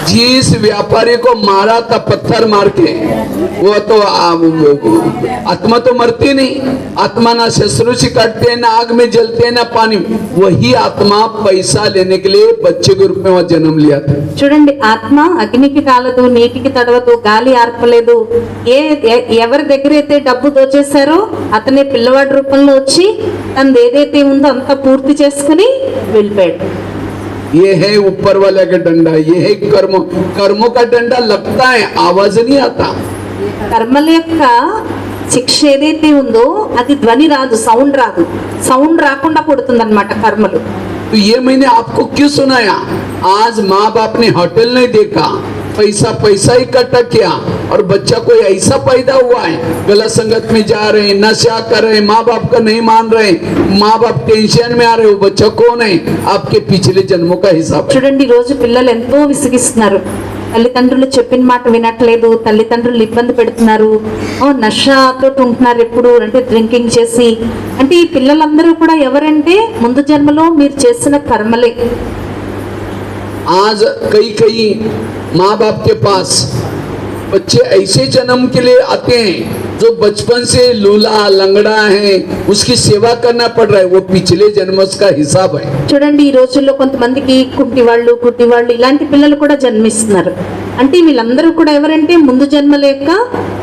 जिस व्यापारी को मारा था पत्थर मार के, वो तो आत्मा तो मरती नहीं, आत्मा ना शस्त्र से काटते हैं, ना आग में जलते हैं, ना पानी। वही आत्मा पैसा लेने के लिए बच्चे के रूप में वह जन्म लिया था। చూడండి, ఆత్మ అగ్నికి కాలదు, నీటికి తడవదు, గాలి ఆర్పలేదు. ఎవరి దగ్గర అయితే డబ్బు దోచేశారో అతనే పిల్లవాడి రూపంలో వచ్చి తనది ఏదైతే ఉందో అంతా పూర్తి చేసుకుని వెళ్ళిపోయాడు. ये है ऊपर वाले का डंडा, ये है कर्मों का डंडा लगता है, आवाज नहीं आता। కర్మల యొక్క శిక్ష ఏదైతే ఉందో అది ధ్వని రాదు, సౌండ్ రాకుండా కొడుతుంది అన్నమాట కర్మలు. तो ये मैंने आपको क्यों सुनाया? आज माँ बाप ने होटल नहीं देखा, पैसा इकट्ठा किया और बच्चा कोई ऐसा पैदा हुआ है, गलत संगत में जा रहे हैं, नशा कर रहे हैं, माँ बाप का नहीं मान रहे, माँ बाप टेंशन में आ रहे, वो बच्चा कौन है? आपके पिछले जन्मों का हिसाब है। చూడండి, రోజు పిల్లలు ఎంతో విసిగిస్తున్నారు. తల్లిదండ్రులు చెప్పిన మాట వినట్లేదు, తల్లిదండ్రులు ఇబ్బంది పెడుతున్నారు, నషతో ఉంటున్నారు, ఎప్పుడు అంటే డ్రింకింగ్ చేసి. అంటే ఈ పిల్లలందరూ కూడా ఎవరంటే ముందు జన్మలో మీరు చేసిన కర్మలే. आज कई माँ बाप के पास बच्चे ऐसे जन्म के लिए आते हैं जो बचपन से लूला लंगड़ा है, उसकी सेवा करना पड़ रहा है, वो पिछले जन्मों का हिसाब है। చూడండి, ఈ రోజుల్లో కొంతమందికి గుడ్డి వాళ్ళు ఇలాంటి పిల్లలు కూడా జన్మిస్తున్నారు. అంటే వీళ్ళందరూ కూడా ఎవరంటే ముందు జన్మల యొక్క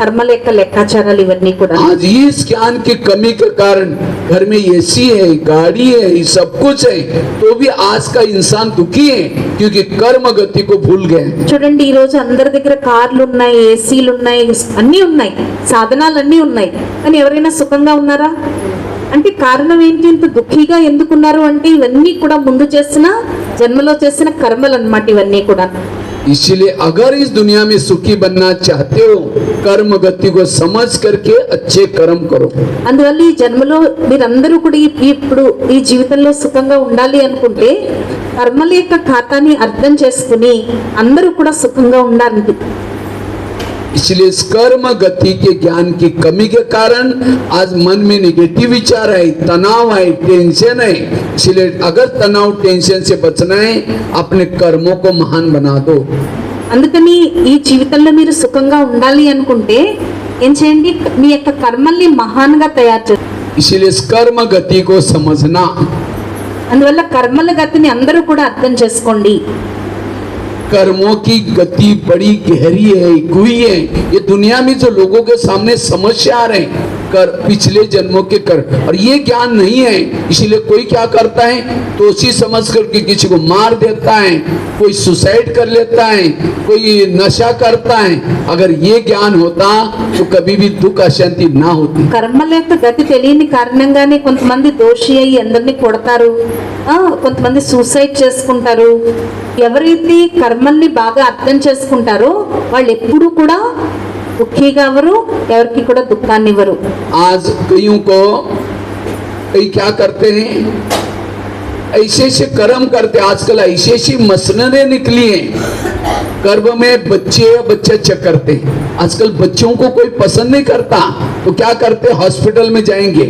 కర్మల యొక్క లెక్కాచారాలు ఇవన్నీ కూడా. आज इस ज्ञान की कमी के कारण घर में एसी है, गाड़ी है, ये सब कुछ है, तो भी आज का इंसान दुखी है क्योंकि कर्म गति को भूल गए। చూడండి, ఈ రోజు అందరి దగ్గర కార్లు ఉన్నాయి, ఏసీలు ఉన్నాయి, అన్నీ ఉన్నాయి, సాధనాలు అన్నీ ఉన్నాయి, కానీ ఎవరైనా సుఖంగా ఉన్నారా? అంటే కారణం ఏంటి? ఇంత దుఃఖీగా ఎందుకున్నారు అంటే ఇవన్నీ కూడా ముందు చేసిన జన్మలో చేసిన కర్మలు అన్నమాట ఇవన్నీ కూడా. इसलिए अगर इस दुनिया में सुखी बनना चाहते हो, कर्म गति को समझ करके अच्छे कर्म करो. అందువల్ల ఈ జన్మలో మీరందరూ కూడా ఇప్పుడు ఈ జీవితంలో సుఖంగా ఉండాలి అనుకుంటే కర్మల యొక్క ఖాతాని అర్థం చేసుకుని అందరూ కూడా సుఖంగా ఉండాలి. इसलिए इस कर्म गति के ज्ञान की कमी के कारण आज मन में नेगेटिव विचार है, तनाव है, टेंशन है. इसलिए अगर तनाव टेंशन से बचना है, अपने कर्मों को महान बना दो. అందుకని ఈ జీవితంలో మీరు సుఖంగా ఉండాలి అనుకుంటే ఏం చేయండి? మీ యొక్క కర్మల్ని మహాన్గా తయారు చేయండి. इसलिए इस कर्म गति को समझना. అందువల్ల కర్మల గతిని అందరూ కూడా అర్థం చేసుకోండి. कर्मों की गति बड़ी गहरी है, गुई है. ये दुनिया में जो लोगों के सामने समस्या आ रहे हैं, कर पिछले जन्मों के कर, और ये ज्ञान नहीं है. इसीलिए कोई क्या करता है, दोषी समझ करके किसी को मार देता है, कोई सुसाइड कर लेता है, कोई नशा करता है. अगर ये ज्ञान होता तो कभी भी दुख अशांति ना होती. కర్మల యొక్క గతి తెలియని కారణంగానే కొంతమంది దోషి అయ్యి అందరినీ కొడతారు, కొంతమంది సూసైడ్ చేసుకుంటారు. ఎవరైతే కర్మల్ని బాగా అర్థం చేసుకుంటారో వాళ్ళు ఎప్పుడూ కూడా దుఃఖీగా అవ్వరు, ఎవరికి కూడా దుఃఖాన్ని ఇవ్వరు. आज कई क्या करते हैं, ऐसे कर्म करते. आजकल ऐसी मशीनें निकली हैं, गर्भ में बच्चे चेक करते हैं. आजकल बच्चों को कोई पसंद नहीं करता, तो क्या करते, हॉस्पिटल में जाएंगे,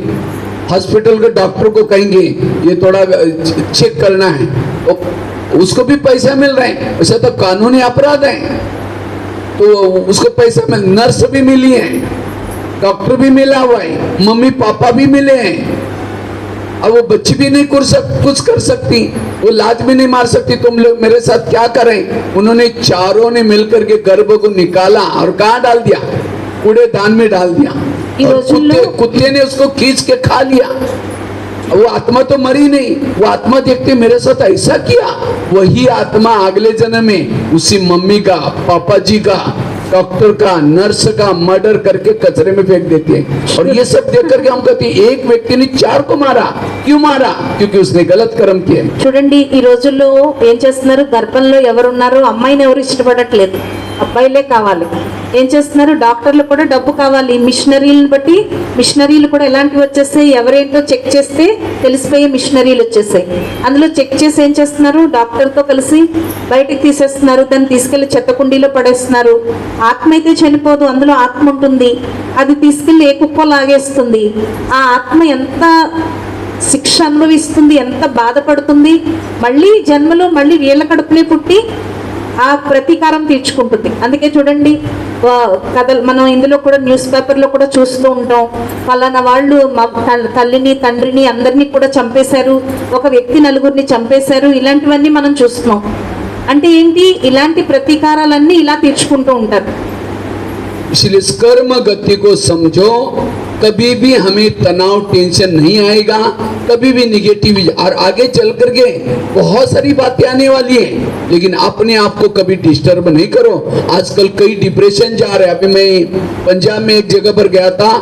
हॉस्पिटल के डॉक्टर को कहेंगे ये थोड़ा चेक करना है, तो उसको भी पैसा मिल रहा है. वैसे तो कानूनी अपराध है, तो उसको पैसा मिल. नर्स भी मिली है, डॉक्टर भी मिला हुआ है, मम्मी पापा भी मिले हैं. अब वो बच्ची भी नहीं कुछ कर सकती, वो लाज भी नहीं मार सकती. तुम लोग मेरे साथ क्या करें? उन्होंने चारों ने मिलकर के गर्भ को निकाला और कहाँ डाल दिया? कूड़ेदान में डाल दिया. कुत्ते ने उसको खींच के खा लिया. वो आत्मा तो मरी नहीं, वो आत्मा देखते मेरे साथ ऐसा किया. वही आत्मा अगले जन्म में उसी मम्मी का, पापा जी का, डॉक्टर का, नर्स का मर्डर करके कचरे में फेंक देते हैं. और ये सब देख करके हम कहते हैं एक व्यक्ति ने 4 को मारा. क्यों मारा? क्योंकि उसने गलत कर्म किए. చూడండి, ఈ రోజుల్లో ఏం చేస్తున్నారు, గర్భంలో ఎవరున్నారో అమ్మాయిని ఎవరు ఇష్టపడట్లేదు, అబ్బాయిలే కావాలి. ఏం చేస్తున్నారు, డాక్టర్లు కూడా డబ్బు కావాలి. మిషనరీలను బట్టి మిషనరీలు కూడా ఎలాంటివి వచ్చేస్తాయి, ఎవరేంటో చెక్ చేస్తే తెలిసిపోయే మిషనరీలు వచ్చేసాయి. అందులో చెక్ చేసి ఏం చేస్తున్నారు, డాక్టర్తో కలిసి బయటికి తీసేస్తున్నారు, దాన్ని తీసుకెళ్లి చెత్త కుండీలో పడేస్తున్నారు. ఆత్మ అయితే చనిపోదు, అందులో ఆత్మ ఉంటుంది, అది తీసుకెళ్లి ఏ కుప్ప లాగేస్తుంది. ఆ ఆత్మ ఎంత శిక్ష అనుభవిస్తుంది, ఎంత బాధపడుతుంది. మళ్ళీ జన్మలో మళ్ళీ వీళ్ళ కడుపునే పుట్టి ఆ ప్రతీకారం తీర్చుకుంటుంది. అందుకే చూడండి కథలు మనం ఇందులో కూడా న్యూస్ పేపర్లో కూడా చూస్తూ ఉంటాం. ఫలానా వాళ్ళు మా తల్లిని తండ్రిని అందరినీ కూడా చంపేశారు, ఒక వ్యక్తి నలుగురిని చంపేశారు, ఇలాంటివన్నీ మనం చూస్తున్నాం. అంటే ఏంటి, ఇలాంటి ప్రతీకారాలన్నీ ఇలా తీర్చుకుంటూ ఉంటారు. इसलिए इस कर्म गति को समझो, कभी भी हमें तनाव टेंशन नहीं आएगा, कभी भी निगेटिव, और आगे चल करके बहुत सारी बातें आने वाली है, लेकिन अपने आप को कभी डिस्टर्ब नहीं करो. आजकल कई डिप्रेशन जा रहे हैं. अभी मैं पंजाब में एक जगह पर गया था,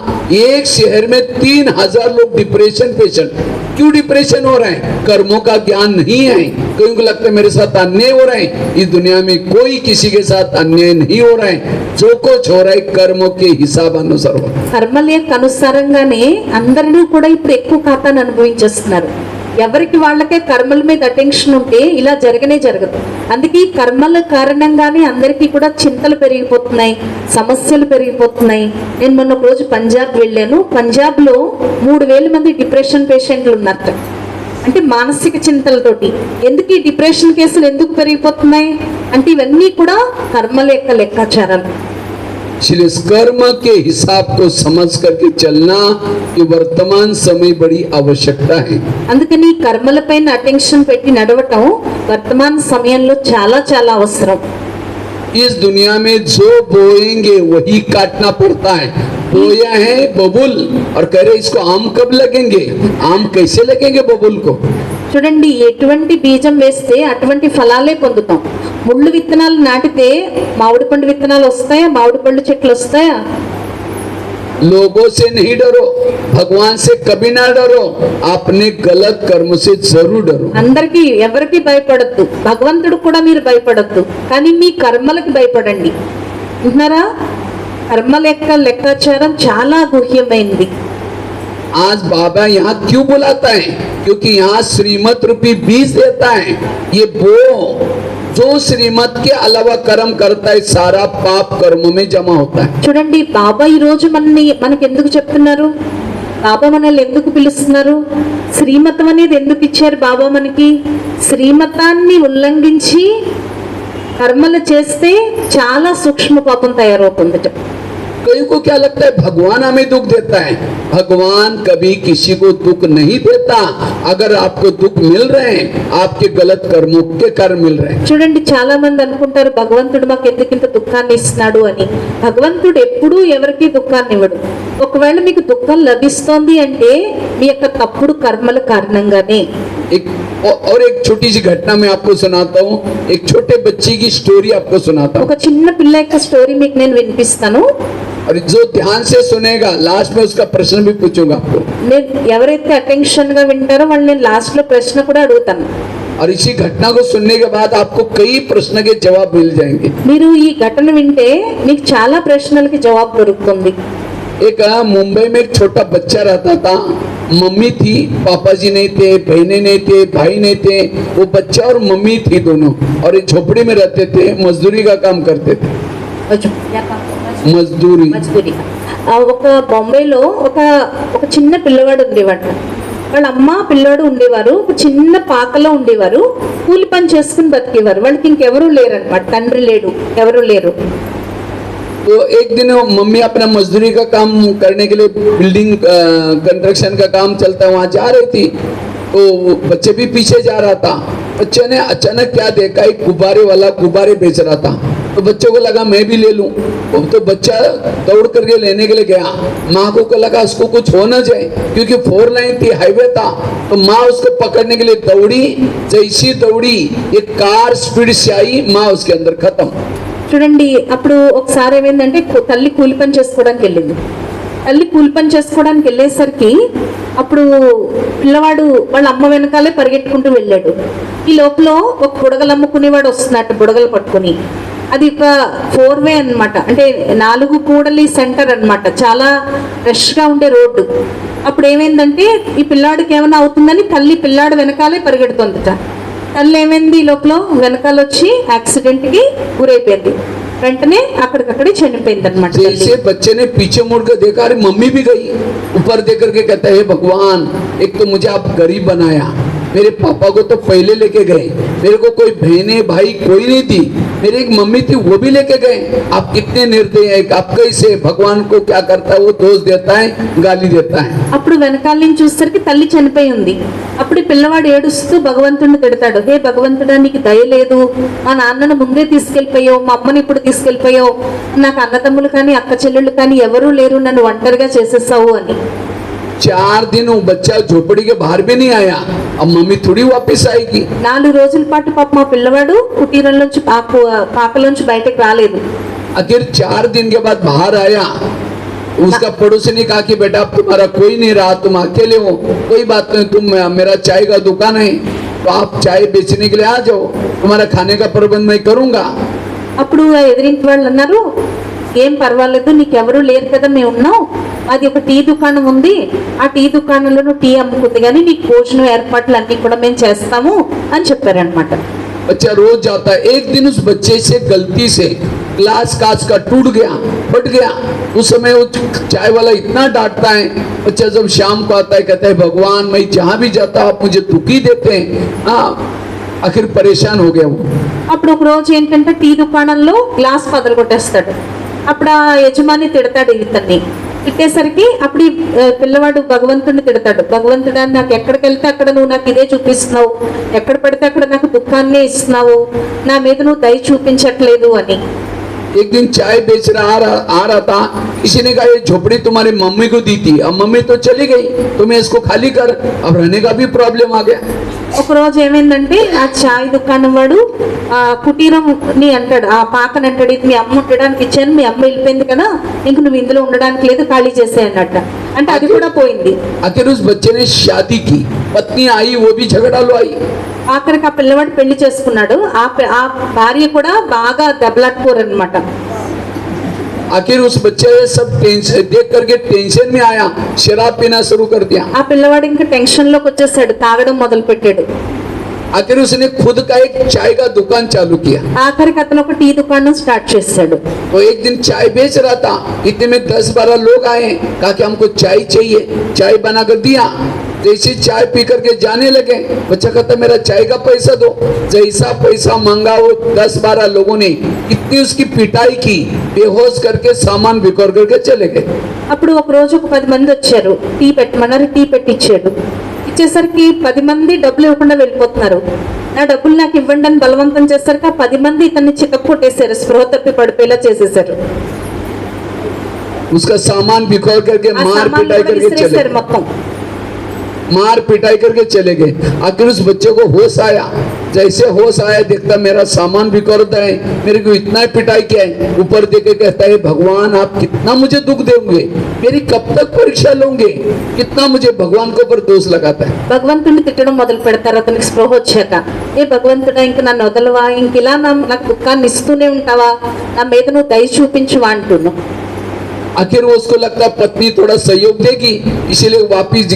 एक शहर में 3000 लोग डिप्रेशन पेशेंट. क्यों डिप्रेशन हो रहा है? कर्मों का ज्ञान नहीं है. कईयों को लगता है मेरे साथ अन्याय हो रहा है. इस दुनिया में कोई किसी के साथ अन्याय नहीं हो रहा है. जो कुछ हो रहा है कर्मों के हिसाब अनुसार हो. కర్మల యొక్క అనుసారంగానే అందరినీ కూడా ఇప్పుడు ఎక్కువ ఖాతాను అనుభవించేస్తున్నారు. ఎవరికి వాళ్ళకే కర్మల మీద అటెన్షన్ ఉంటే ఇలా జరగదు. అందుకే ఈ కర్మల కారణంగానే అందరికీ కూడా చింతలు పెరిగిపోతున్నాయి, సమస్యలు పెరిగిపోతున్నాయి. నేను మొన్న ఒక రోజు పంజాబ్ వెళ్ళాను. పంజాబ్లో 3000 మంది డిప్రెషన్ పేషెంట్లు ఉన్నారట. అంటే మానసిక చింతలతోటి. ఎందుకు ఈ డిప్రెషన్ కేసులు ఎందుకు పెరిగిపోతున్నాయి అంటే ఇవన్నీ కూడా కర్మల యొక్క లెక్కాచారాలు. इसलिए इस कर्म के हिसाब को समझ करके चलना ये वर्तमान समय बड़ी आवश्यकता है. అందుకని కర్మలపైన అటెన్షన్ పెట్టి నడవటం వర్తమాన సమయంలో చాలా చాలా అవసరం. इस दुनिया में जो बोएंगे वही काटना पड़ता है. बोया है बबुल और कह रहे इसको आम कब लगेंगे, आम कैसे लगेंगे बबुल को. చూడండి, ఎటువంటి బీజం వేస్తే అటువంటి ఫలాలే పొందుతాం. ముళ్ళు విత్తనాలు నాటితే మామిడి పండు విత్తనాలు వస్తాయా, మామిడి పళ్ళు చెట్లు వస్తాయా? लोगों से नहीं डरो, भगवान से कभी ना डरो, अपने गलत कर्म से जरूर डरो. అందరికి ఎవరికి భయపడద్దు, భగవంతుడు కూడా మీరు భయపడద్దు, కానీ మీ కర్మలకు భయపడండి. విన్నారా? కర్మల యొక్క లెక్కాచారం చాలా గుహ్యమైంది. आज बाबा यहाँ क्यों बुलाता है? क्योंकि यहाँ श्रीमत रूपी बीज देता है. ये वो जो श्रीमत के अलावा कर्म करता है सारा पाप कर्मों में जमा होता है. చూడండి, బాబా ఈ రోజు మనకి ఎందుకు చెప్తున్నారు, బాబా మనల్ని ఎందుకు పిలుస్తున్నారు, శ్రీమతం అనేది ఎందుకు ఇచ్చారు బాబా మనకి? శ్రీమతాన్ని ఉల్లంఘించి కర్మలు చేస్తే చాలా సూక్ష్మ పాపం తయారవుతుంది. कई को क्या लगता है भगवान हमें दुख देता है. भगवान कभी किसी को दुख नहीं देता. अगर आपको दुख मिल रहे हैं आपके गलत कर्मों के कारण मिल रहे हैं. చూడండి, చాలా మంది అనుకుంటారు భగవంతుడు మాకు ఎందుకింత దుఃఖాన్ని ఇస్తున్నాడు అని. భగవంతుడు ఎప్పుడూ ఎవరికి దుఃఖాన్ని ఇవ్వడు. ఒకవేళ మీకు దుఃఖం లభిస్తోంది అంటే మీ యొక్క తప్పుడు కర్మల కారణంగానే. और एक छोटी सी घटना मैं आपको सुनाता हूँ. एक छोटे बच्ची की स्टोरी आपको सुनाता हूँ. ఒక చిన్న పిల్ల యొక్క స్టోరీ మీకు నేను వినిపిస్తాను. और जो ध्यान से सुनेगा लास्ट में उसका प्रश्न भी पूछूंगा आपको. నేను ఎవరైతే అటెన్షన్ గా వింటారో వాళ్ళు నేను లాస్ట్ లో ప్రశ్న కూడా అడుగుతాను. और इसी घटना को सुनने के बाद आपको कई प्रश्न के जवाब मिल जाएंगे. మీరు ఈ ఘటన వింటే మీకు చాలా ప్రశ్నలకి జవాబు దొరుకుతుంది. एक मुंबई में एक छोटा बच्चा रहता था. मम्मी थी, पापा जी नहीं थे, बहनें नहीं थे, भाई नहीं थे. वो बच्चा और मम्मी थी दोनों, और एक झोपड़ी में रहते थे. मजदूरी का काम करते थे. మజ్దూరి. ఒక బొంబాయిలో ఒక చిన్న పిల్లవాడు ఉండేవాడు. వాళ్ళ అమ్మ పిల్లవాడు ఉండేవారు. ఒక చిన్న పాకలో ఉండేవారు. కూలి పని చేసుకుని బతికేవారు. వాళ్ళకి ఇంకెవరూ లేరు అనమాట, తండ్రి లేడు, ఎవరు లేరు. तो एक दिन मम्मी अपना मजदूरी का काम करने के लिए बिल्डिंग कंस्ट्रक्शन का काम चलता है वहाँ जा रही थी. तो बच्चे भी पीछे जा रहा था. बच्चे ने अचानक क्या देखा, एक गुब्बारे वाला गुब्बारे बेच रहा था. तो बच्चों को लगा मैं भी ले लूं. तो बच्चा दौड़ करके लेने के लिए गया. माँ को लगा उसको कुछ हो न जाए, क्योंकि 4 लाइन थी, हाईवे था. तो माँ उसको पकड़ने के लिए दौड़ी. जैसी दौड़ी एक कार स्पीड से आई, माँ उसके अंदर खत्म. చూడండి, అప్పుడు ఒకసారి ఏమైందంటే తల్లి కూలి పని చేసుకోవడానికి వెళ్ళింది. తల్లి కూలి పని చేసుకోవడానికి వెళ్ళేసరికి అప్పుడు పిల్లవాడు వాళ్ళ అమ్మ వెనకాలే పరిగెట్టుకుంటూ వెళ్ళాడు. ఈ లోపల ఒక బుడగలు అమ్ముకునేవాడు వస్తున్నట్టు బుడగలు పట్టుకుని. అది ఒక 4 వే అన్నమాట, అంటే 4 కూడలి సెంటర్ అన్నమాట, చాలా రష్గా ఉండే రోడ్డు. అప్పుడు ఏమైందంటే ఈ పిల్లాడికి ఏమైనా అవుతుందని తల్లి పిల్లాడు వెనకాలే పరిగెడుతుందట. తల్లి ఏమైంది, ఈ లోపల వెనకాల వచ్చి యాక్సిడెంట్ కి గురైపోయింది. వెంటనే అక్కడికక్కడే చనిపోయింది అనమాట. जैसे बच्चे ने पीछे मुड़कर देखा, अरे मम्मी भी गई. ऊपर देख करके कहता है भगवान, एक तो मुझे आप गरीब बनाया, मेरे पापा को तो पहले लेके गए, मेरे को कोई बहने भाई कोई नहीं थी, मेरी एक मम्मी थी, वो भी लेके गए। आप कितने निर्दयी हैं, आप कैसे भगवान को क्या करता है, वो दोष देता है, गाली देता है। అప్పుడు వెనకాల నుంచి చూసేసరికి తల్లి చనిపోయి ఉంది. అప్పుడు ఈ పిల్లవాడు ఏడుస్తూ భగవంతుడిని తిడతాడు, హే భగవంతుడా నీకు దయ లేదు, మా నాన్నను ముందే తీసుకెళ్ళిపోయావు, మా అమ్మని ఇప్పుడు తీసుకెళ్ళిపోయావు, నాకు అన్నదమ్ములు కానీ అక్క చెల్లెళ్ళు కానీ ఎవరూ లేరు, నన్ను ఒంటరిగా చేసేసావు అని. 4 दिन वो बच्चा झोपड़ी के बाहर भी नहीं आया। अब मम्मी थोड़ी वापस आएगी। 4 రోజుల పాటు పాప మా పిల్లవాడు కుటీరంలోంచి పాకలోంచి బయటకు రాలేదు. आखिर 4 दिन के बाद बाहर आया। उसका पड़ोसी ने कहा कि बेटा अब तुम्हारा कोई नहीं रहा, तुम अकेले हो, कोई बात नहीं, तुम मेरा चाय का दुकान है तो आप चाय बेचने के लिए आ जाओ, तुम्हारा खाने का प्रबंध मैं करूंगा। అప్పుడు ఆ ఎదిరింటి వాళ్ళు అన్నారు, ఏం పర్వాలేదు, నీకెవరూ లేరు కదా, మేము ఉన్నాం, అది ఒక టీ దుకాణం ఉంది, ఆ టీ దుకాణంలో నువ్వు టీ అమ్ముకుంది కానీ నీకు భోజనం ఏర్పాట్లు అన్ని కూడా మేము చేస్తాము అని చెప్పారనమాట. बच्चा रोज जाता है। एक दिन उस बच्चे से गलती से ग्लास कांच का टूट गया, फट गया। उस समय वो चाय वाला इतना डांटता है। बच्चा जब शाम को आता है कहता है भगवान मैं जहाँ भी जाता हूँ आप मुझे दुखी देते हैं। हाँ, आखिर परेशान हो गया वो। అప్పుడు ఒక రోజు ఏంటంటే టీ దుకాణంలో గ్లాస్ పగలు కొట్టేస్తాడు. అప్పుడు ఆ యజమాని తిడతాడు ఇతన్ని. తిట్టేసరికి అప్పుడు ఈ పిల్లవాడు భగవంతుడిని తిడతాడు, భగవంతుడా నాకు ఎక్కడికి వెళ్తే అక్కడ నువ్వు నాకు ఇదే చూపిస్తున్నావు, ఎక్కడ పడితే అక్కడ నాకు దుఃఖాన్నే ఇస్తున్నావు, నా మీద నువ్వు దయ చూపించట్లేదు అని. एक दिन चाय बेच रहा आ रहा था, किसी ने कहा ये झोपड़ी तुम्हारी मम्मी को दी थी, अब मम्मी तो चली गई, तुम्हें इसको खाली कर, अब रहने का भी प्रॉब्लम आ गया। ఒక రోజు ఏమైందంటే ఆ చాయ్ దుకాణం వాడు ఆ కుటీరంని అంటాడు, ఆ పాకని అంటాడు, ఇది మీ అమ్మ ఉండడానికి ఇచ్చాను, మీ అమ్మ వెళ్ళిపోయింది కదా, ఇంక నువ్వు ఇందులో ఉండడానికి లేదు, ఖాళీ చేసే అన్నట్ట. అంటే అది కూడా పోయింది. आखिर उस बच्चे ने शादी की, पत्नी आई, वो भी झगड़ा लो आई। ఆఖరికి ఆ పిల్లవాడు పెళ్లి చేసుకున్నాడు. ఆ భార్య కూడా బాగా దెబ్బలాట్టుకోరు అనమాట. आखिर उस बच्चे सब टेंशन देख करके टेंशन में आया, शराब पीना शुरू कर दिया। ఆ పిల్లవాడు ఇంకా టెన్షన్ లోకి వచ్చేసాడు, తాగడం మొదలు పెట్టాడు. आखिर उसने खुद का एक चाय का दुकान चालू किया। ఆఖరికి అతను ఒక టీ దుకాణం స్టార్ట్ చేశాడు. तो एक दिन चाय बेच रहा था, इतने में 10-12 लोग आए, कहा कि हमको चाय चाहिए, चाय बना कर दिया। जैसे चाय पी करके जाने लगे, बच्चा कहता मेरा चाय का पैसा दो। जैसा पैसा मांगा वो 10-12 लोगों ने इतनी उसकी पिटाई की, बेहोश करके सामान बिखर करके चले गए। అప్పుడు ఒక రోజు ఒక 10 మంది వచ్చారు, టీ పెట్టమన్నారు, టీ పెట్టించాడు. ఇచ్చేసరికి 10 మంది డబ్బులు ఇవ్వకుండా వెళ్ళిపోతున్నారు. నా డబ్బులు నాకు ఇవ్వండి అని బలవంతం చేసరికి ఆ 10 మంది ఇతన్ని చితక్కొట్టేశారు, స్పృహ తప్పి పడిపోయేలా చేసేసారు. उसका सामान बिखर करके ఆ मार సామాన్లు पिटाई కూడా करके चले విసిరేశారు गए। మొత్తం. मार पिटाई करके चले गए। आखिर उस बच्चे को होश आया, जैसे होश आया देखता मेरा सामान बिखरता है, मेरे को इतना पिटाई किया है, ऊपर देखे कहता है भगवान आप कितना मुझे दुख देंगे, मेरी कब तक परीक्षा लोगे, कितना मुझे भगवान के ऊपर दोष लगाता है। భగవంతుడిని తిట్టడం మొదలు పెడతారు అతనికి స్పృహ వచ్చాక. ఏ భగవంతుడా ఇంక నన్ను వదలవా, ఇంక ఇలా నాకు దుఃఖాన్ని ఇస్తూనే ఉంటావా, నా మీద నువ్వు దయ చూపించువా అంటున్నావు. आखिर वो उसको लगता पत्नी थोड़ा सहयोग देगी, इसीलिए वापिस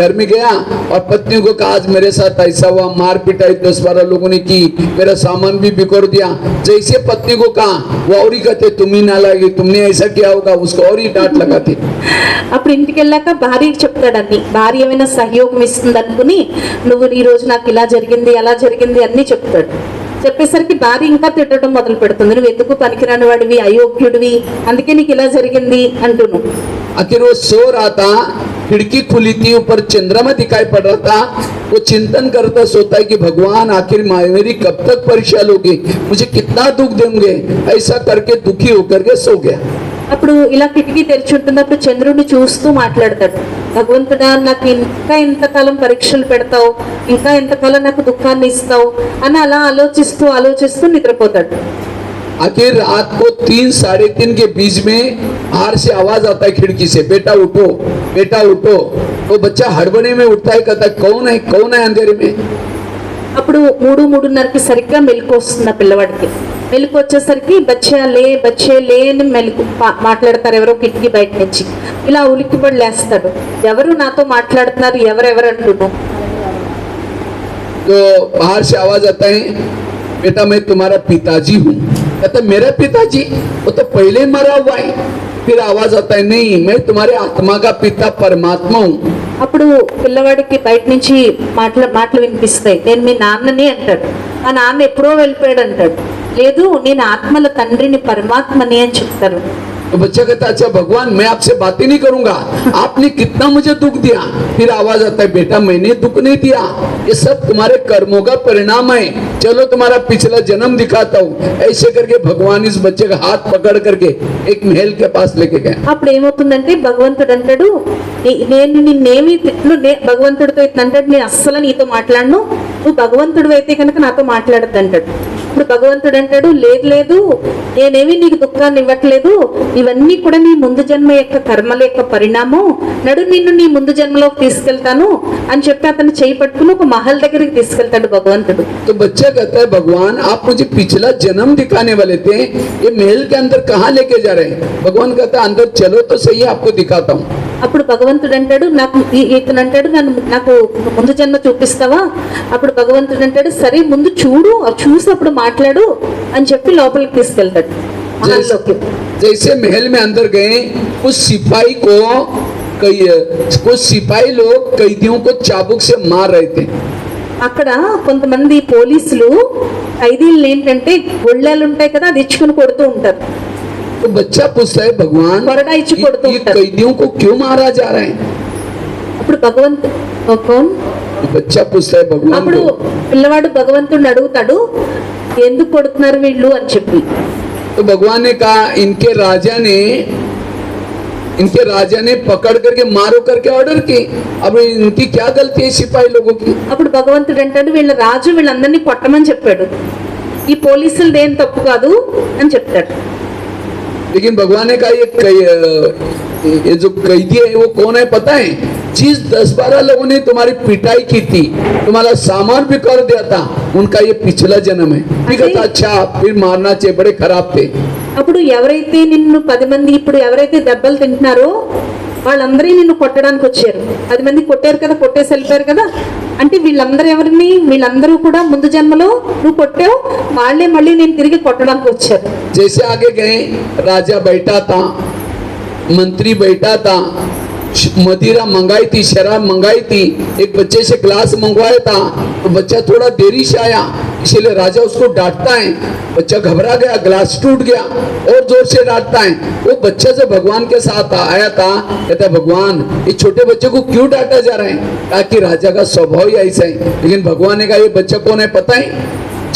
घर में गया और पत्नी को कहा आज मेरे साथ ऐसा हुआ, मार पिटाई 10-12 लोगों ने की, मेरा सामान भी बिखर दिया। जैसे पत्नी को कहा वो और ही कहते तुम ही ना लगी, तुमने ऐसा किया होगा, उसको और ही डांट लगाती। అప్పుడు ఇంటికి వెళ్ళాక భార్యకి చెప్తాడన్ని, భార్య ఏమైనా సహయోగం ఇస్తుంది అనుకుని నువ్వు ఈ రోజు నాకు ఇలా జరిగింది అలా జరిగింది అన్ని చెప్తాడు. చెప్పేసరికి భార్య ఇంకా తిట్టడం మొదలు పెడుతుంది, నువ్వు ఎందుకు పనికిరాని వాడివి, అయోగ్యుడివి, అందుకే నీకు ఇలా జరిగింది అంటున్నావు. आखिर वो सो रहा था, खिड़की खुली थी, ऊपर चंद्रमा दिखाई पड़ रहा था। वो चिंतन करता सोता है कि भगवान आखिर मेरी कब तक परीक्षा लोगे, मुझे कितना दुख देंगे, ऐसा करके दुखी होकर के सो गया। అప్పుడు ఇలా కిటికీ తెరిచి ఉంటుంది, అప్పుడు చంద్రుడిని చూస్తూ మాట్లాడతాడు, భగవంతుడా నాకు ఇంకా ఎంతకాలం పరీక్షలు పెడతావు, ఇంకా ఎంతకాలం నాకు దుఃఖాన్ని ఇస్తావు అని అలా ఆలోచిస్తూ ఆలోచిస్తూ నిద్రపోతాడు. आखिर रात को 3-3:30 के बीच में बाहर से आवाज आता है खिड़की से, बेटा उठो, बेटा उठो। वो बच्चा हड़बड़ी में उठता है, कहता है कौन है अंधेरे में। అప్పుడు 3-3:30కి సరిగ్గా మెలకు వస్తుంది ఆ పిల్లవాడికి. మెలకు వచ్చేసరికి బచ్చే లే అని మెలకు మాట్లాడతారు ఎవరో కిటికీ బయట నుంచి. ఇలా ఉలిక్కిపడి లేస్తాడు, ఎవరు నాతో మాట్లాడుతున్నారు, ఎవరెవరు అంటున్నావు. तो बाहर से आवाज आता है, बेटा मैं तुम्हारा पिताजी हूँ। कहता मेरा पिताजी, वो तो पहले मरा हुआ है। फिर आवाज आता है नहीं मैं तुम्हारे आत्मा का पिता परमात्मा हूँ। అప్పుడు పిల్లవాడికి బయట నుంచి మాటలు వినిపిస్తాయి, నేను మీ నాన్నని అంటాడు. ఆ నాన్న ఎప్పుడో వెళ్ళిపోయాడు అంటాడు. లేదు నేను ఆత్మల తండ్రిని పరమాత్మని అని చెప్తారు. तो बच्चा कहता अच्छा भगवान मैं आपसे बात ही नहीं करूंगा, आपने कितना मुझे दुख दिया. फिर आवाज आता है बेटा मैंने दुख नहीं दिया, ये सब तुम्हारे कर्मों का परिणाम है, चलो तुम्हारा पिछला जन्म दिखाता हूँ. ऐसे करके भगवान इस बच्चे का हाथ पकड़ करके एक महल के पास लेके गए. అప్పుడు ఏమవుతుందంటే భగవంతుడు అంటాడు నేను నిన్నేమి తిట్లు భగవంతుడితో ఇట్లా అంటాడు నేను అస్సలు నీతో మాట్లాడను, నువ్వు భగవంతుడు అయితే కనుక నాతో మాట్లాడద్దు అంటాడు. ఇప్పుడు భగవంతుడు అంటాడు లేదు లేదు నేనేమి నీకు దుఃఖాన్ని ఇవ్వట్లేదు, ఇవన్నీ కూడా నీ ముందు జన్మ యొక్క కర్మల యొక్క పరిణామం, నడు నిన్ను నీ ముందు జన్మలోకి తీసుకెళ్తాను అని చెప్పి అతను చేయి పట్టుకుని ఒక మహల్ దగ్గరికి తీసుకెళ్తాడు భగవంతుడు. तो बच्चा कहता है भगवान आप मुझे पिछला जन्म दिखाने वाले थे, ये महल के अंदर कहाँ लेके जा रहे हैं. भगवान कहता है अंदर चलो तो सही आपको दिखाता हूँ. అప్పుడు భగవంతుడు అంటాడు నాకు ఇతను అంటాడు నాకు ముందు జన్మ చూపిస్తావా. అప్పుడు భగవంతుడు అంటాడు సరే ముందు చూడు, చూసి అప్పుడు మాట్లాడు అని చెప్పి లోపలికి తీసుకెళ్తాడు మహల్లోకి. जैसे महल में अंदर गए कुछ सिपाही लोग कैदियों को चाबुक से मार रहे थे. అక్కడ కొంతమంది పోలీసులు ఖైదీలను ఏంటంటే గొళ్ళాలు ఉంటాయి కదా అది ఇచ్చుకుని కొడుతూ ఉంటారు. तो बच्चा पूछता है भगवान కొరడా ఇచ్చి కొడుతూ ये ఉంటారు. कैदियों को क्यों मारा जा रहा है. అప్పుడు बच्चा पूछता है भगवान అప్పుడు को. పిల్లవాడు భగవంతుడిని అడుగుతాడు ఎందుకు కొడుతున్నారు వీళ్ళు అని చెప్పి. तो भगवान ने कहा इनके राजा ने पकड़ करके मारो करके ऑर्डर की, अब इनकी क्या गलती है सिपाही लोगों की. అప్పుడు భగవంతుడు అంటాడు వీళ్ళ రాజు వీళ్ళందరినీ కొట్టమని చెప్పాడు, ఈ పోలీసులు దేని తప్పు కాదు అని చెప్తాడు. लेकिन भगवान ने कहा ये जो कैदी है वो कौन है पता है, जिस 10-12 लोगों ने तुम्हारी पिटाई की थी, तुम्हारा सामान भी कर दिया था, उनका ये पिछला जन्म है. कहता अच्छा फिर मारना चाहिए, बड़े खराब थे. అప్పుడు ఎవరైతే నిన్ను 10 మంది ఇప్పుడు ఎవరైతే దెబ్బలు తింటున్నారో వాళ్ళందరూ నిన్ను కొట్టడానికి వచ్చారు. 10 మంది కొట్టారు కదా, కొట్టేసి వెళ్ళిపోయారు కదా, అంటే వీళ్ళందరూ ఎవరిని వీళ్ళందరూ కూడా ముందు జన్మలో నువ్వు కొట్టావు వాళ్ళే మళ్ళీ నేను తిరిగి కొట్టడానికి వచ్చారు. जैसे आगे गए राजा बैठा था, मंत्री बैठा था, मदिरा मंगाई थी, शराब मंगाई थी, एक बच्चे से ग्लास मंगवाया था, तो बच्चा थोड़ा देरी से आया इसीलिए राजा उसको डांटता है. बच्चा घबरा गया, ग्लास टूट गया और जोर से डांटता है. वो बच्चा जो भगवान के साथ आया था कहता है भगवान ये छोटे बच्चे को क्यों डांटा जा रहा है, ताकि राजा का स्वभाव ही ऐसा है. लेकिन भगवान ने कहा ये बच्चा कौन है पता है,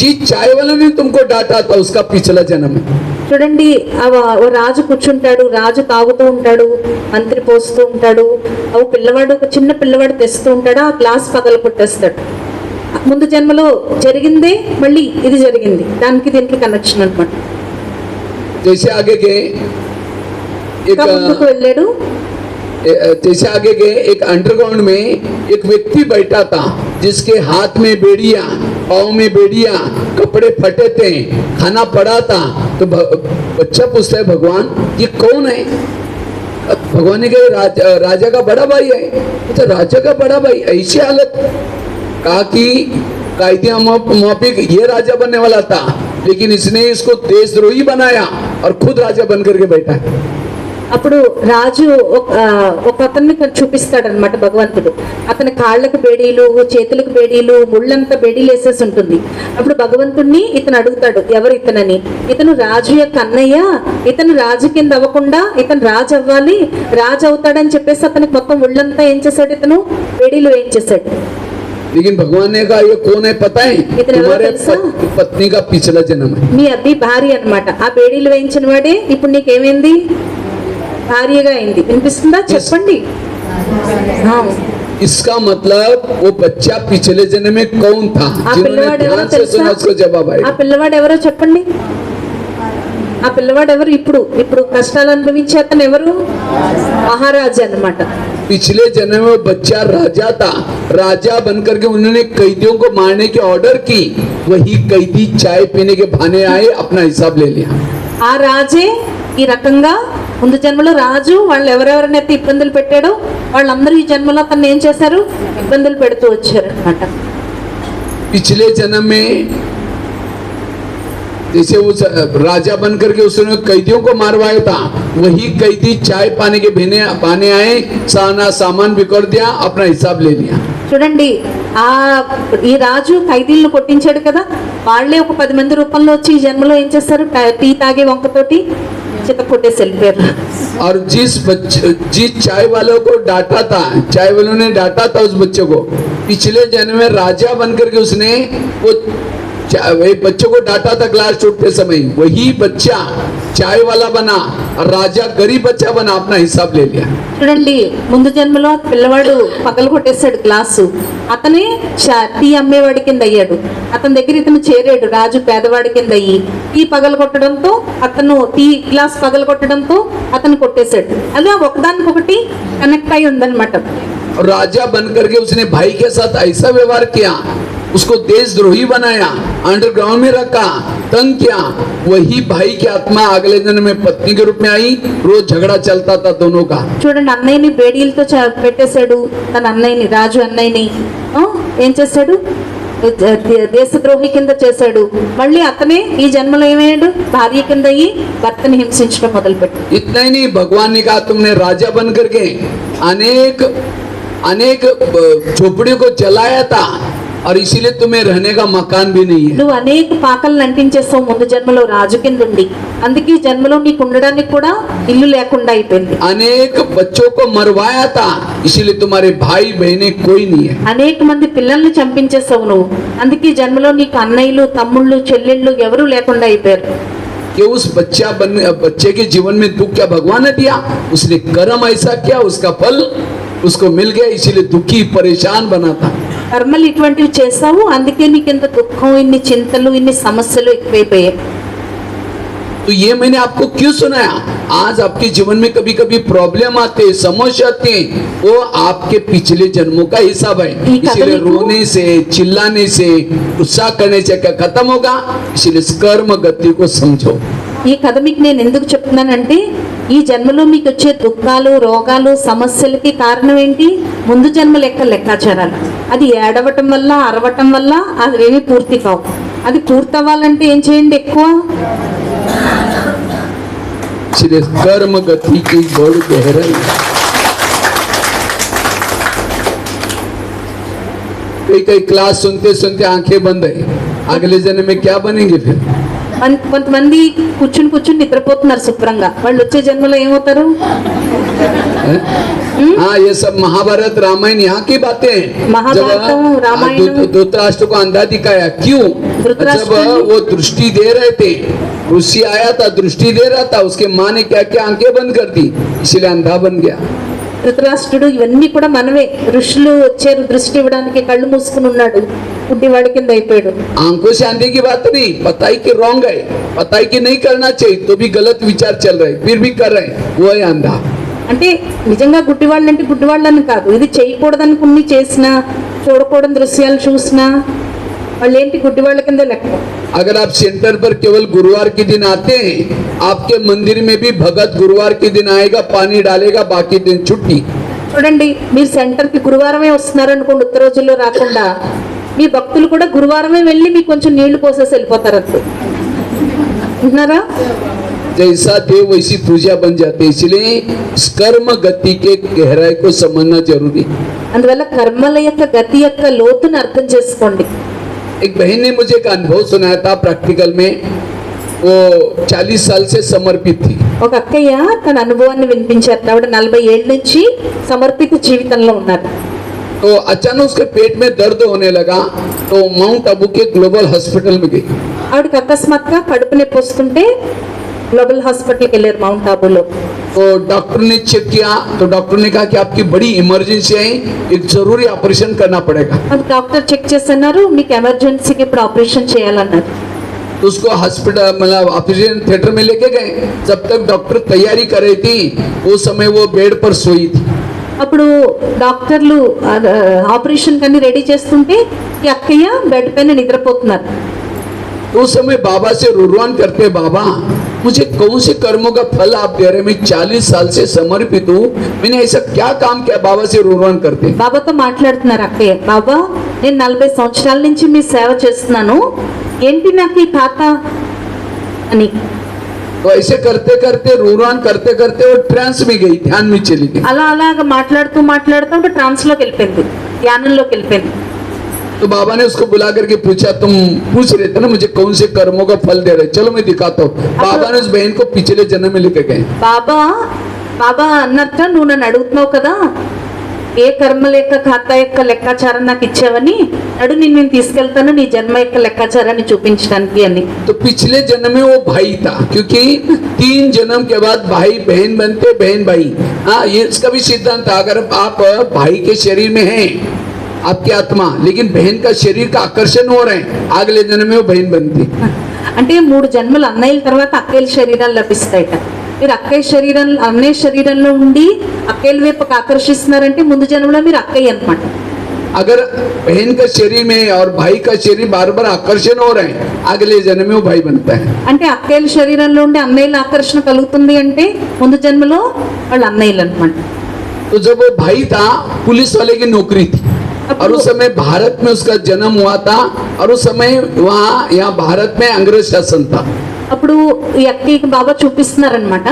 जी चाय वाले ने तुमको डांटा था उसका पिछला जन्म है. చూడండి ఓ రాజు కూర్చుంటాడు, రాజు తాగుతూ ఉంటాడు, మంత్రి పోస్తూ ఉంటాడు, ఓ పిల్లవాడు ఒక చిన్న పిల్లవాడు తెస్తూ ఉంటాడు, ఆ గ్లాస్ పగలు కొట్టేస్తాడు. ముందు జన్మలో జరిగిందే మళ్ళీ ఇది జరిగింది, దానికి దీనికి కనెక్షన్ అనమాట. जैसे आगे गए ముందుకు వెళ్ళాడు. जैसे आगे गए एक अंडरग्राउंड में एक व्यक्ति बैठा था जिसके हाथ में बेड़िया, पाँव में बेड़िया, कपड़े फटे थे, खाना पड़ा था. तो बच्चा पूछता है भगवान ये कौन है. भगवान ने कहा राजा का बड़ा भाई है. अच्छा राजा का बड़ा भाई, ऐसी हालत. कहा कि कायदे मुआफिक ये राजा बनने वाला था, लेकिन इसने इसको देशद्रोही बनाया और खुद राजा बन करके बैठा है. అప్పుడు రాజు ఒక అతన్ని చూపిస్తాడు అనమాట భగవంతుడు. అతని కాళ్ళకు బేడీలు, చేతులకు బేడీలు, ముళ్ళంతా బేడీలు వేసేసి ఉంటుంది. అప్పుడు భగవంతుడిని ఇతను అడుగుతాడు ఎవరు ఇతనని. ఇతను రాజు యొక్క అన్నయ్య, ఇతను రాజు కింద అవ్వకుండా ఇతను రాజు అవ్వాలి, రాజు అవుతాడని చెప్పేసి అతనికి మొత్తం ముళ్ళంతా ఏం చేశాడు, ఇతను బేడీలు వేయించేశాడు. लेकिन भगवान ने कहा ये कौन है पता है, तुम्हारे पत्नी का पिछला जन्म है. మీ అబ్బి భార్య అన్నమాట. ఆ బేడీలు వేయించిన వాడే ఇప్పుడు నీకేమైంది, భార్యగా అయింది. వినిపిస్తుందా చెప్పండి. इसका मतलब वो बच्चा पिछले जन्म में कौन था, जिन्होंने ध्यान से सुना उसको जवाब आएगा. ఆ పిల్లవాడు ఎవరో చెప్పండి. ఆ పిల్లవాడు ఎవరు, ఇప్పుడు కష్టాలు అనుభవించే అతను ఎవరు, మహారాజా అన్నమాట. पिछले जन्म में बच्चा राजा था, राजा बनकर के उन्होंने कैदियों को मारने की ऑर्डर की, वही कैदी चाय पीने के बहाने आए, अपना हिसाब ले लिया. ఆ రాజే ఈ రకంగా ముందు జన్మలో రాజు వాళ్ళు ఎవరెవరినైతే ఇబ్బందులు పెట్టాడో వాళ్ళందరూ ఈ జన్మలో అతన్ని ఏం చేశారు, ఇబ్బందులు పెడుతూ వచ్చారు అనమాట. पिछले जन्म में जैसे उस राजा बन करके उसने कैदियों को मारवाया था, वही कैदी चाय पाने आए, सामान बिगड़ दिया, अपना हिसाब ले लिया. చూడండి ఆ ఈ రాజు ఖైదీలను కొట్టించాడు కదా, వాళ్ళే ఒక 10 మంది రూపంలో వచ్చి ఈ జన్మలో ఏం చేస్తారు, టీ తాగే వంకతోటి చిత్త కొట్టేసి వెళ్ళిపోయారు. और जिस चाय वालों को डांटा था, चाय वालों ने डांटा था उस बच्चे को, पिछले जन्म में राजा बनकर के उसने वही बच्चों को डांटा था क्लास छूटते समय, वही बच्चा चाय वाला बना और राजा गरीब बच्चा बना, अपना हिसाब ले लिया. చూడండి, ముందు జన్మలో పిల్లవాడు పగలు కొట్టేశాడు గ్లాసు, అతనే టీ అమ్మేవాడి కింద అయ్యాడు. అతని దగ్గర ఇతను చేరాడు, రాజు పేదవాడి కింద అయ్యి టీ పగలు కొట్టడంతో అతను టీ గ్లాస్ పగలు కొట్టడంతో అతను కొట్టేశాడు. అలా ఒకదానికొకటి కనెక్ట్ అయి ఉందన్నమాట. राजा बनकर के उसने भाई के साथ ऐसा व्यवहार किया, उसको देशद्रोही बनाया, अंडरग्राउंड में रखा, तंग किया. वही भाई की आत्मा अगले जन्म में पत्नी के रूप में आई, रोज झगड़ा चलता था दोनों का. చూడండి, అన్నయ్యని బేడీలతో పెట్టేశాడు. తన అన్నయ్యని, రాజు అన్నయ్యని ఏం చేశాడు, దేశద్రోహి కింద చేశాడు. మళ్ళీ అతనే ఈ జన్మలో ఏమయ్యాడు, భార్య కింద అయ్యి భర్తని హింసించడం మొదలుపెట్టాడు. इतना ही नहीं, भगवान ने कहा तुमने राजा बन करके अनेक झोपड़ियों को जलाया था और इसीलिए तुम्हें रहने का मकान भी नहीं है. నువ్వు అనేక పాకలను అంటించేస్తావు ముందు జన్మలో రాజు కింద ఉండి, అందుకే ఈ జన్మలో నీకు ఉండడానికి కూడా ఇల్లు లేకుండా అయిపోయింది. अनेक बच्चों को मरवाया था, इसीलिए तुम्हारे भाई बहने कोई नहीं है. అనేక మంది పిల్లల్ని చంపించేస్తావు నువ్వు, అందుకే ఈ జన్మలో నీకు అన్నయ్యలు, తమ్ముళ్ళు, చెల్లెళ్ళు ఎవరూ లేకుండా అయిపోయారు. कि उस बच्चे के जीवन में दुख क्या भगवान ने दिया, उसने कर्म ऐसा किया, उसका फल उसको मिल गया, इसीलिए दुखी परेशान बना था. కర్మలు ఇటువంటివి చేసావు, అందుకే నీకు ఇంత దుఃఖం, ఇన్ని చింతలు, ఇన్ని సమస్యలు ఎక్కువైపోయాయి. तो ये मैंने आपको क्यों सुनाया, आज आपके जीवन में कभी कभी प्रॉब्लम आते, समस्या आते हैं, वो आपके पिछले जन्मों का हिसाब है. इसलिए रोने से, चिल्लाने से, गुस्सा करने से क्या खत्म होगा, इसलिए कर्म गति को समझो. ఈ కథ మీకు నేను ఎందుకు చెప్తున్నానంటే, ఈ జన్మలో మీకు వచ్చే దుఃఖాలు, రోగాలు, సమస్యలకి కారణం ఏంటి, ముందు జన్మ లెక్కాచారాలు. అది ఏడవటం వల్ల, అరవటం వల్ల అవేమి పూర్తి కావు. అది పూర్తవ్వాలంటే ఏం చేయండి, ఎక్కువ कर्म गति की बड़ी गहराई. कई क्लास सुनते सुनते आंखें बंद है, अगले जन्म में क्या बनेंगे फिर. కొంతమంది కూర్చుని నిద్రపోతున్నారు శుభ్రంగా, వాళ్ళు వచ్చే జన్మలో ఏమవుతారు. हाँ, ये सब महाभारत रामायण यहाँ की बातें. महाभारत रामायण धृतराष्ट्र को अंधा दिखाया, क्यों, जब वो दृष्टि दे रहे थे, ऋषि आया था, दृष्टि दे रहा था, उसके माँ ने क्या क्या आंखें बंद कर दी, इसलिए अंधा बन गया. ధృతరాష్ట్రుడు ఇవన్నీ కూడా మనమే, ఋషులు వచ్చారు దృష్టి ఇవ్వడానికి, కళ్ళు మూసుకుని ఉన్నాడు, గుడ్డివాడి కింద అయిపోయాడు. आंखों से अंधे की बात नहीं, पता ही कि रॉन्ग है, पता ही कि नहीं करना चाहिए, तो भी गलत विचार चल रहे, फिर भी कर रहे, वो है अंधा. అంటే నిజంగా గుడ్డివాళ్ళు అంటే గుడ్డివాళ్ళని కాదు, ఇది చేయకూడదనుకుని చేసినా, చూడకూడని దృశ్యాలు చూసినా వాళ్ళు ఏంటి, గుడ్డివాళ్ళ కింద లెక్క. अगर आप सेंटर पर केवल गुरुवार के दिन आते हैं, आपके मंदिर में भी भगत गुरुवार के दिन आएगा, पानी डालेगा, बाकी दिन छुट्टी. చూడండి, మీరు సెంటర్కి గురువారమే వస్తున్నారు అనుకోండి, ఉత్తర రోజుల్లో రాకుండా, మీ భక్తులు కూడా గురువారమే వెళ్ళి మీకు కొంచెం నీళ్లు పోసేసి వెళ్ళిపోతారు అంతే. అంటున్నారా, जैसा देव वैसी पूजा बन जाते, इसलिए कर्म गति के गहराई को समझना जरूरी. అందువల్ల కర్మల యొక్క గతి యొక్క లోతును అర్థం చేసుకోండి. एक बहन ने मुझे एक अनुभव सुनाया था प्रैक्टिकल में, वो 40 साल से समर्पित थी. ఒక అక్కయ్య తన అనుభవాన్ని వినిపించారు. ఆవిడ 40 ఏళ్ళ నుంచి సమర్పిత జీవితంలో ఉన్నారు. तो अचानक उसके पेट में दर्द होने लगा, तो माउंट आबू के ग्लोबल हॉस्पिटल में गई. ఆవిడకి అకస్మాత్తుగా కడుపు నొప్పి వస్తుంటే గ్లోబల్ హాస్పిటల్కి వెళ్ళారు మౌంట్ ఆబూలో. तो डॉक्टर ने चेक किया, तो डॉक्टर ने कहा कि आपकी बड़ी इमरजेंसी है, एक जरूरी ऑपरेशन करना पड़ेगा. అది డాక్టర్ చెక్ చేస్తున్నారు, మీకు ఎమర్జెన్సీకి ఇప్పుడు ఆపరేషన్ చేయాలన్నారు. तो उसको हॉस्पिटल मतलब ऑपरेशन थिएटर में लेके गए. जब तक डॉक्टर तैयारी कर रही थी, वो समय वो बेड पर सोई थी. అప్పుడు డాక్టర్లు ఆపరేషన్ కన్నీ రెడీ చేస్తుంటే ఈ అక్కయ్య బెడ్ పైన నిద్రపోతున్నారు. तो उस समय बाबा से रुरवान करते, बाबा मुझे कौन से कर्मों का फल आप दे रहे, मैं 40 साल से समर्पित हूँ, मैंने ऐसा क्या काम किया, बाबा से रुरवान करते. బాబాతో మాట్లాడుతున్నారు అక్కయ్య, బాబా నేను 40 సంవత్సరాల నుంచి మీ సేవ చేస్తున్నాను, ఏంటి నాకు ఈ ఖాత అని. तो ऐसे करते करते रुरवान करते करते वो ट्रांस में गई, ध्यान में चली गई. అలాగా మాట్లాడుతూ ఒక ట్రాన్స్ లోకి వెళ్ళిపోయింది, ధ్యానంలోకి వెళ్ళిపోయింది. तो बाबा ने उसको बुला करके पूछा, तुम पूछ रहे थे ना मुझे कौन से कर्मों का फल दे रहे, चलो मैं दिखाता हूँ। बाबा ने उस बहन को पिछले जन्म में लेके गए। బాబా అన్నట్ట నువ్వు నన్ను అడుగుతున్నావు కదా ఏ కర్మల యొక్క ఖాతా యొక్క లెక్కాచారం నాకు ఇచ్చావని, నడు నేను తీసుకెళ్తాను నీ జన్మ యొక్క లెక్కాచారాన్ని చూపించడానికి అని. तो पिछले जन्म में वो भाई था, क्योंकि 3 जन्म के बाद भाई बहन बनते, बहन भाई। हाँ, ये इसका भी सिद्धांत था, अगर आप भाई के शरीर में हैं आपकी आत्मा, लेकिन बहन का शरीर का आकर्षण हो रहे हैं, अगले जन्म में वो बहन बनती। అంటే 3 జన్మలు అన్నయ్యల తర్వాత అక్కయ్యల శరీరాలు లభిస్తాయట. మీరు అన్నయ్య శరీరంలో ఉండి అక్కయ్యల వైపుకి ఆకర్షిస్తున్నారంటే ముందు జన్మలో మీరు అక్కయ్య అన్నమాట. अगर बहन का शरीर में और भाई का शरीर बार बार आकर्षण हो रहे हैं, अगले जन्म में वो भाई बनता है। అంటే అక్కయ్యల శరీరంలో ఉండి అన్నయ్యల ఆకర్షణ కలుగుతుంది అంటే ముందు జన్మలో వాళ్ళు అన్నయ్యలు అన్నమాట. तो जब वो भाई था, पुलिस वाले की नौकरी थी, और उस समय भारत में उसका जन्म हुआ था, और उस समय वहाँ यहाँ भारत में अंग्रेज शासन था। అప్పుడు ఈ అక్కయ్యకి బాబా చూపిస్తున్నారనమాట.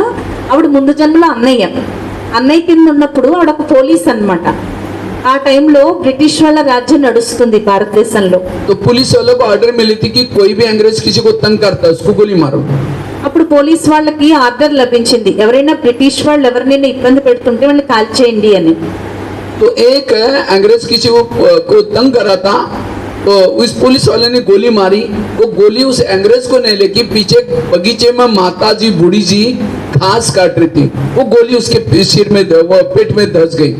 ఆవిడ ముందు జన్మలో అన్నయ్య కింద ఉన్నప్పుడు ఆవిడ ఒక పోలీస్ అన్నమాట. ఆ టైంలో బ్రిటిష్ వాళ్ళ రాజ్యం నడుస్తుంది భారతదేశంలో. तो पुलिस वालों को ऑर्डर मिली थी कि कोई भी अंग्रेज किसी को तंग करता है उसको गोली मारो। అప్పుడు పోలీస్ వాళ్ళకి ఆర్డర్ లభించింది, ఎవరైనా బ్రిటిష్ వాళ్ళు ఎవరినైనా ఇబ్బంది పెడుతుంటే వాళ్ళని కాల్చేయండి అని. तो एक अंग्रेज किसी को तंग करा था, तो उस पुलिस वाले ने गोली मारी। वो गोली उस अंग्रेज को नहीं लेके पीछे बगीचे में माता जी बूढ़ी जी घास काट रही थी, वो गोली उसके सिर में वो पेट में धंस गई,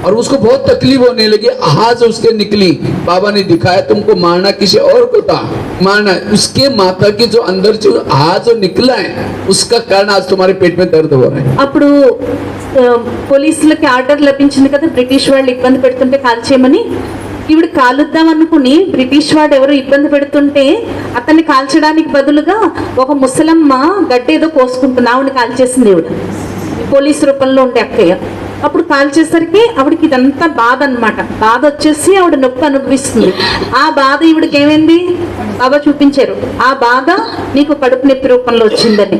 और उसको बहुत तकलीफ होने लगी। आवाज उसके निकली, बाबा ने दिखाया तुमको मारना किसी और को था, मारना उसके माता के जो अंदर जो आवाज जो निकला है उसका कारण आज तुम्हारे पेट में दर्द हो रहा है। అప్పుడు పోలీసులకి ఆర్డర్ లభించింది కదా బ్రిటిష్ వాళ్ళు ఇబ్బంది పెడుతుంటే కాల్చేయమని. ఈవిడ కాలుద్దాం అనుకుని బ్రిటిష్ వాడు ఎవరో ఇబ్బంది పెడుతుంటే అతన్ని కాల్చడానికి బదులుగా ఒక ముసలమ్మ గడ్డేదో కోసుకుంటుంది, ఆవిడని కాల్చేసింది ఈవిడ పోలీసు రూపంలో ఉండే అక్కయ్య. అప్పుడు కాల్చేసరికి ఆవిడకి ఇదంతా బాధ అన్నమాట. బాధ వచ్చేసి ఆవిడ నొప్పి అనుభవిస్తుంది. ఆ బాధ ఈవిడకి ఏమైంది బాబా చూపించారు, ఆ బాధ నీకు కడుపు నొప్పి రూపంలో వచ్చిందని.